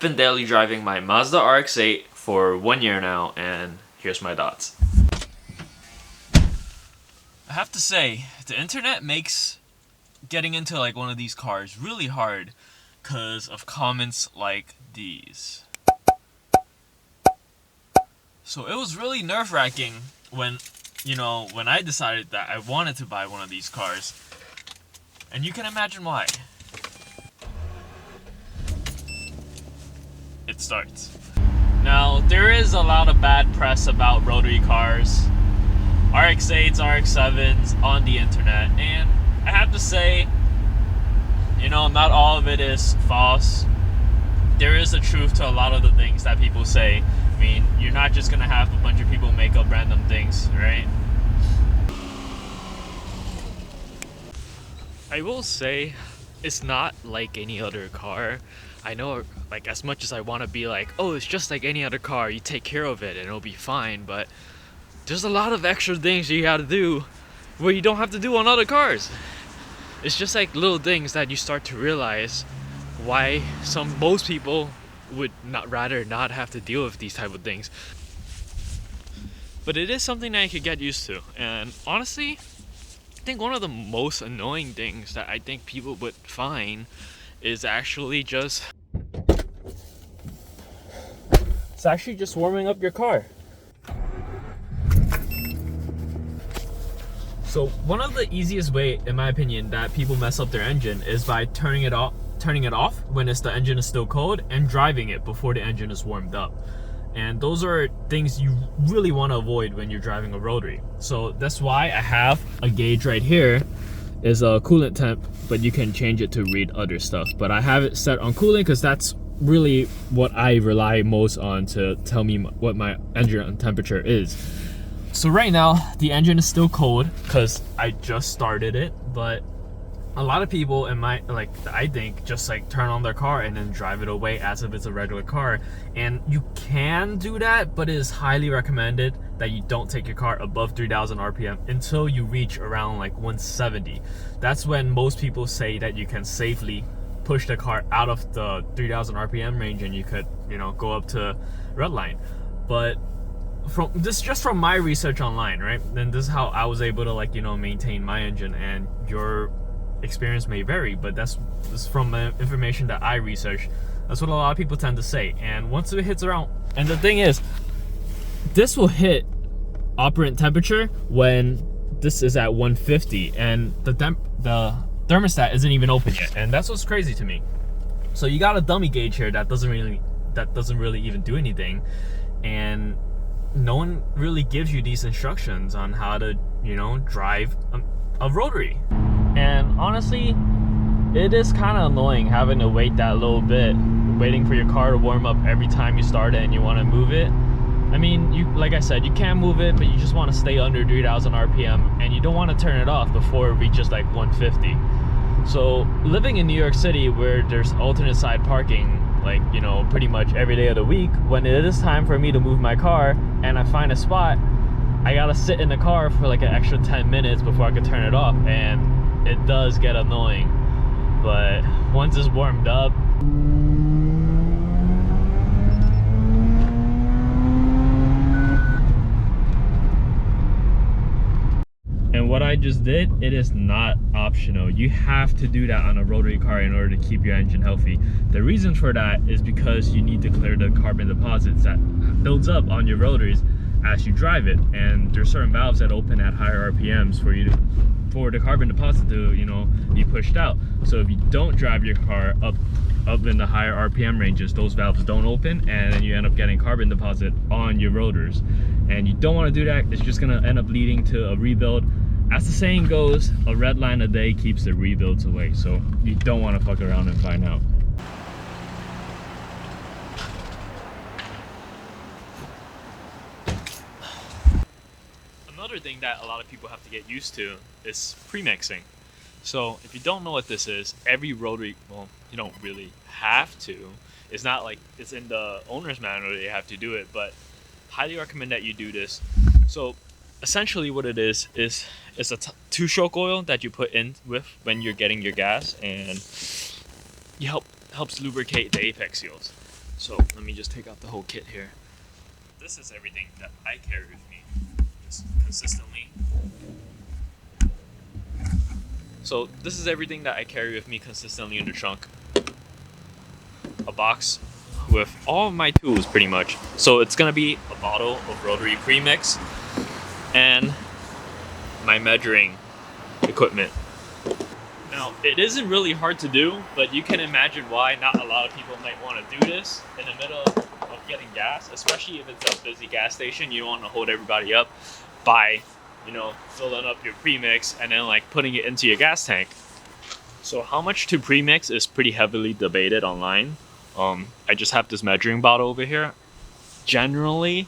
been daily driving my Mazda Rx8 for 1 year now, and here's my thoughts. I have to say, the internet makes getting into like one of these cars really hard because of comments like these. So it was really nerve-wracking when I decided that I wanted to buy one of these cars. And you can imagine why. It starts. Now, there is a lot of bad press about rotary cars, RX8s, RX7s on the internet, and I have to say, not all of it is false. There is a truth to a lot of the things that people say. I mean, you're not just gonna have a bunch of people make up random things, right? I will say, it's not like any other car. I know, like, as much as I want to be like, oh, it's just like any other car, you take care of it and it'll be fine, but there's a lot of extra things you gotta do where you don't have to do on other cars. It's just like little things that you start to realize why most people would rather not have to deal with these type of things. But it is something that you could get used to, and honestly, I think one of the most annoying things that I think people would find is actually just warming up your car. So one of the easiest way, in my opinion, that people mess up their engine is by turning it off when the engine is still cold and driving it before the engine is warmed up. And those are things you really want to avoid when you're driving a rotary. So that's why I have a gauge right here. Is a coolant temp, but you can change it to read other stuff. But I have it set on coolant because that's really what I rely most on to tell me what my engine temperature is. So right now, the engine is still cold because I just started it, but a lot of people I think just like turn on their car and then drive it away as if it's a regular car. And you can do that, but it is highly recommended that you don't take your car above 3,000 RPM until you reach around like 170. That's when most people say that you can safely push the car out of the 3,000 RPM range and you could, go up to red line. But from my research online, right? And this is how I was able to maintain my engine, and your experience may vary, but this is from information that I researched. That's what a lot of people tend to say. And once it hits around, and the thing is, this will hit operant temperature when this is at 150 and the thermostat isn't even open yet, and that's what's crazy to me. So you got a dummy gauge here that doesn't really even do anything, and no one really gives you these instructions on how to drive a rotary. And honestly, it is kind of annoying having to wait that little bit, waiting for your car to warm up every time you start it and you want to move it. I mean, like I said, you can move it, but you just want to stay under 3,000 RPM, and you don't want to turn it off before it reaches like 150. So living in New York City, where there's alternate side parking, pretty much every day of the week, when it is time for me to move my car and I find a spot, I gotta sit in the car for like an extra 10 minutes before I can turn it off, and it does get annoying. But once it's warmed up, and what I just did, it is not optional. You have to do that on a rotary car in order to keep your engine healthy. The reason for that is because you need to clear the carbon deposits that builds up on your rotaries as you drive it, and there's certain valves that open at higher RPMs for the carbon deposit to be pushed out. So if you don't drive your car up in the higher RPM ranges, those valves don't open, and then you end up getting carbon deposit on your rotors, and you don't want to do that. It's just going to end up leading to a rebuild. As the saying goes, a red line a day keeps the rebuilds away, so you don't want to fuck around and find out. Another thing that a lot of people have to get used to is premixing. So if you don't know what this is, every rotary, well, you don't really have to. It's not like it's in the owner's manual that you have to do it, but highly recommend that you do this. So essentially what it is it's a two-stroke oil that you put in with when you're getting your gas, and helps lubricate the apex seals. So let me just take out the whole kit here. This is everything that I carry with me just consistently. So this is everything that I carry with me consistently in the trunk. A box with all of my tools pretty much. So it's gonna be a bottle of rotary premix and my measuring equipment. Now, it isn't really hard to do, but you can imagine why not a lot of people might want to do this in the middle of getting gas, especially if it's a busy gas station. You don't want to hold everybody up by, filling up your premix and then like putting it into your gas tank. So how much to premix is pretty heavily debated online. I just have this measuring bottle over here. Generally,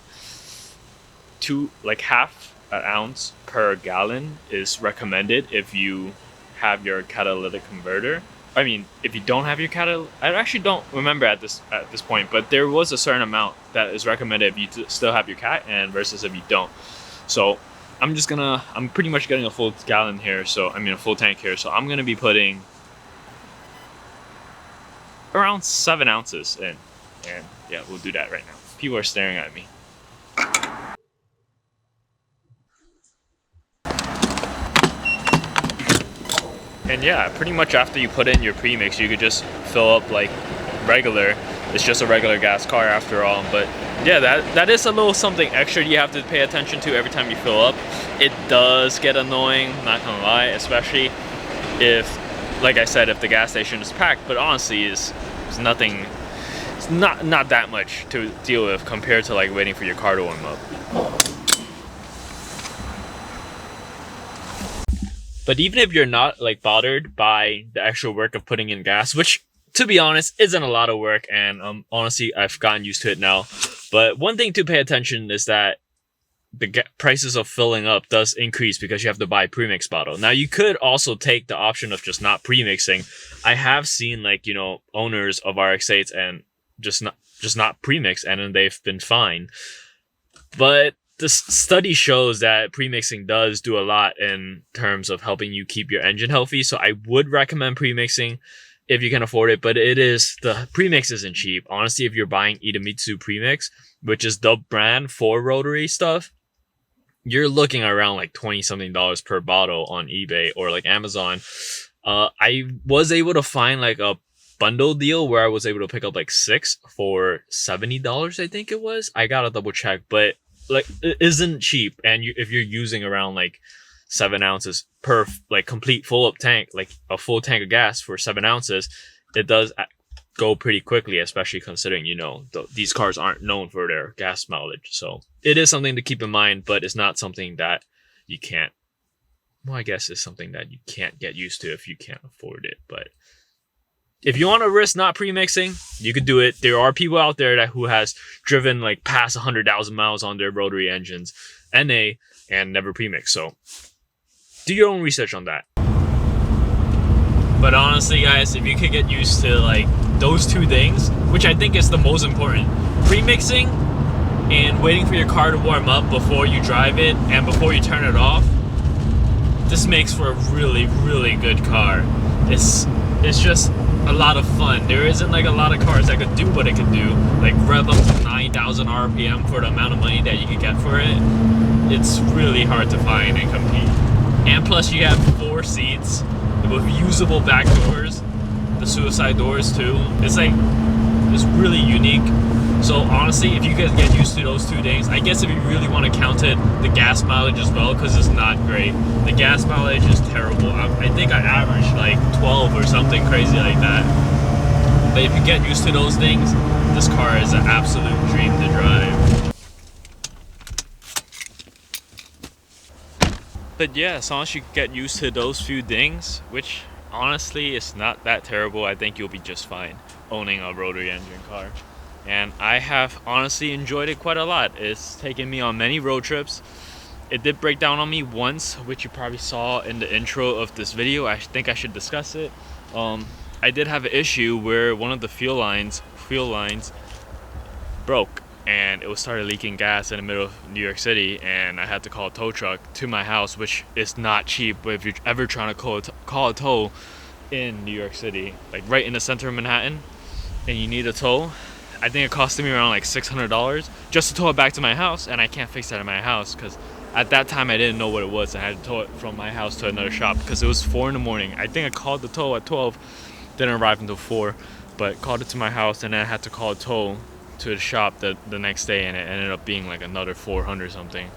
half an ounce per gallon is recommended if you have your catalytic converter. I mean, if you don't have your I actually don't remember at this point, but there was a certain amount that is recommended if you still have your cat and versus if you don't. So I'm pretty much getting a full gallon here. So a full tank here. So I'm gonna be putting around 7 ounces in, and yeah, we'll do that right now. People are staring at me. And yeah, pretty much after you put in your premix, you could just fill up like regular. It's just a regular gas car after all. But yeah, that is a little something extra you have to pay attention to every time you fill up. It does get annoying, not gonna lie, especially if, like I said, if the gas station is packed. But honestly, it's nothing. It's not that much to deal with compared to like waiting for your car to warm up. But even if you're not like bothered by the actual work of putting in gas, which to be honest isn't a lot of work, and honestly I've gotten used to it now. But one thing to pay attention is that the prices of filling up does increase because you have to buy a premix bottle. Now you could also take the option of just not premixing. I have seen owners of RX8s and just not premix, and then they've been fine. But the study shows that premixing does do a lot in terms of helping you keep your engine healthy. So I would recommend premixing if you can afford it, but the premix isn't cheap. Honestly, if you're buying Idemitsu premix, which is the brand for rotary stuff, you're looking around like $20 something per bottle on eBay or like Amazon. I was able to find like a bundle deal where I was able to pick up like 6 for $70, I think it was. I gotta double check, but like it isn't cheap. And if you're using around like 7 ounces per like complete full up tank, like a full tank of gas for 7 ounces, it does go pretty quickly, especially considering these cars aren't known for their gas mileage. So it is something to keep in mind, but it's not something that you can't, well, I guess it's something that you can't get used to if you can't afford it. But if you want to risk not premixing, you could do it. There are people out there who has driven like past 100,000 miles on their rotary engines, NA, and never premix. So do your own research on that. But honestly, guys, if you could get used to like those two things, which I think is the most important, premixing and waiting for your car to warm up before you drive it and before you turn it off, this makes for a really, really good car. It's just a lot of fun. There isn't like a lot of cars that could do what it could do, like rev up to 9,000 RPM for the amount of money that you can get for it. It's really hard to find and compete. And plus you have 4 seats with usable back doors, the suicide doors too. It's really unique. So honestly, if you guys get used to those 2 things, I guess if you really want to count it, the gas mileage as well, because it's not great. The gas mileage is terrible. I think I averaged like 12 or something crazy like that. But if you get used to those things, this car is an absolute dream to drive. But yeah, as long as you get used to those few things, which honestly is not that terrible, I think you'll be just fine owning a rotary engine car. And I have honestly enjoyed it quite a lot. It's taken me on many road trips. It did break down on me once, which you probably saw in the intro of this video. I think I should discuss it. I did have an issue where one of the fuel lines broke, and it started leaking gas in the middle of New York City, and I had to call a tow truck to my house, which is not cheap. But if you're ever trying to call a tow in New York City, like right in the center of Manhattan, and you need a tow, I think it costed me around like $600 just to tow it back to my house, and I can't fix that in my house because at that time I didn't know what it was. I had to tow it from my house to another shop because it was 4 in the morning. I think I called the tow at 12, didn't arrive until 4, but called it to my house, and then I had to call a tow to the shop the next day, and it ended up being like another 400 something.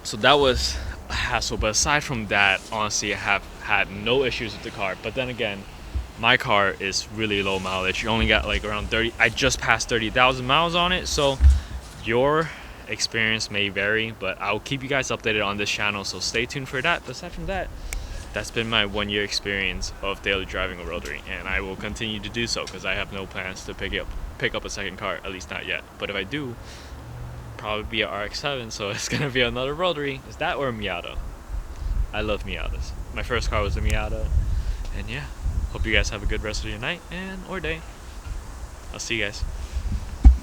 So that was a hassle. But aside from that, honestly, I have had no issues with the car. But then again, my car is really low mileage. You only got like around 30. I just passed 30,000 miles on it, so your experience may vary, but I'll keep you guys updated on this channel, so stay tuned for that. But aside from that, that's been my 1 year experience of daily driving a rotary, and I will continue to do so because I have no plans to pick up a second car, at least not yet. But if I do, probably be a RX-7, so it's gonna be another rotary. Is that or a Miata? I love Miatas. My first car was a Miata, and yeah, hope you guys have a good rest of your night and or day. I'll see you guys.